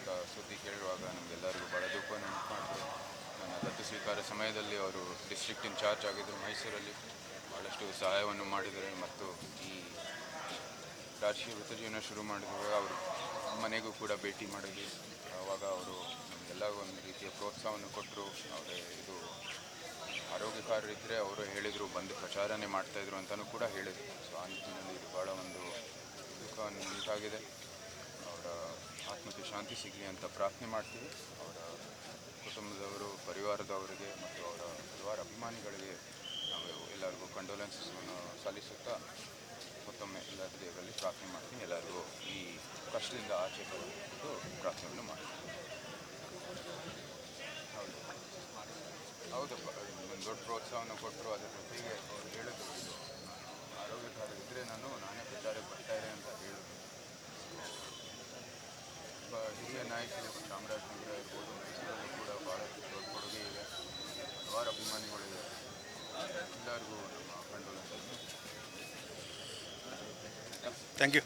ಅಂತ ಸುದ್ದಿ ಕೇಳುವಾಗ ನಮಗೆಲ್ಲರಿಗೂ ಭಾಳ ದುಃಖವನ್ನು ಉಂಟು ಮಾಡಿದ್ರು. ನನ್ನ ದತ್ತು ಸ್ವೀಕಾರ ಸಮಯದಲ್ಲಿ ಅವರು ಡಿಸ್ಟ್ರಿಕ್ಟ್ ಇನ್ಚಾರ್ಜ್ ಆಗಿದ್ದರು ಮೈಸೂರಲ್ಲಿ. ಭಾಳಷ್ಟು ಸಹಾಯವನ್ನು ಮಾಡಿದ್ದಾರೆ ಮತ್ತು ಈ ರಾಜಕೀಯ ವೃತ್ತಜೀವನ ಶುರು ಮಾಡಿದಾಗ ಅವರು ಮನೆಗೂ ಕೂಡ ಭೇಟಿ ಮಾಡಿದ್ವಿ. ಆವಾಗ ಅವರು ನಮಗೆಲ್ಲ ಒಂದು ರೀತಿಯ ಪ್ರೋತ್ಸಾಹವನ್ನು ಕೊಟ್ಟರು. ಅವರೇ ಇದು ಆರೋಗ್ಯಕಾರರಿದ್ದರೆ ಅವರು ಹೇಳಿದರು, ಬಂದು ಪ್ರಚಾರನೆ ಮಾಡ್ತಾಯಿದ್ರು ಅಂತಲೂ ಕೂಡ ಹೇಳಿದರು. ಸೊ ಆ ನಿಟ್ಟಿನಲ್ಲಿ ಇದು ಭಾಳ ಒಂದು ದುಃಖ ಉಂಟಾಗಿದೆ. ಅವರ ಆತ್ಮಕ್ಕೆ ಶಾಂತಿ ಸಿಗಲಿ ಅಂತ ಪ್ರಾರ್ಥನೆ ಮಾಡ್ತೀವಿ. ಅವರ ಕುಟುಂಬದವರು, ಪರಿವಾರದವರಿಗೆ ಮತ್ತು ಅವರ ಹಲವಾರು ಅಭಿಮಾನಿಗಳಿಗೆ ನಾವು ಎಲ್ಲರಿಗೂ ಕಂಡೋಲೆನ್ಸನ್ನು ಸಲ್ಲಿಸುತ್ತಾ ಮತ್ತೊಮ್ಮೆ ಎಲ್ಲರ ದೇವರಲ್ಲಿ ಪ್ರಾರ್ಥನೆ ಮಾಡ್ತೀನಿ. ಎಲ್ಲರಿಗೂ ಈ ಕಷ್ಟದಿಂದ ಆಚೆ ಬರಬೇಕು ಪ್ರಾರ್ಥನೆಯನ್ನು ಮಾಡ್ತೀನಿ. ಹೌದಪ್ಪ, ಒಂದು ದೊಡ್ಡ ಪ್ರೋತ್ಸಾಹವನ್ನು ಕೊಟ್ಟರು. ಅದರ ಜೊತೆಗೆ ಅವ್ರು ಹೇಳಿದ್ರು, ಇದು ಆರೋಗ್ಯಕಾರ ಇದ್ದರೆ ನಾನೇ ಪ್ರಚಾರಕ್ಕೆ ಬರ್ತಾಯಿದೆ ಅಂತ ಹೇಳಿದ್ರು. ಹಿರಿಯ ನಾಯಕರು ಚಾಮರಾಜನಗರ ಇರ್ಬೋದು, ಮೈಸೂರಲ್ಲೂ ಕೂಡ ಭಾಳಷ್ಟು ದೊಡ್ಡ ಕೊಡುಗೆ ಇದೆ, ಹಲವಾರು ಅಭಿಮಾನಿಗಳಿದೆ. ಎಲ್ಲರಿಗೂ ನಮ್ಮ ಕಂಡೋಲೆನ್ಸ್. Thank you.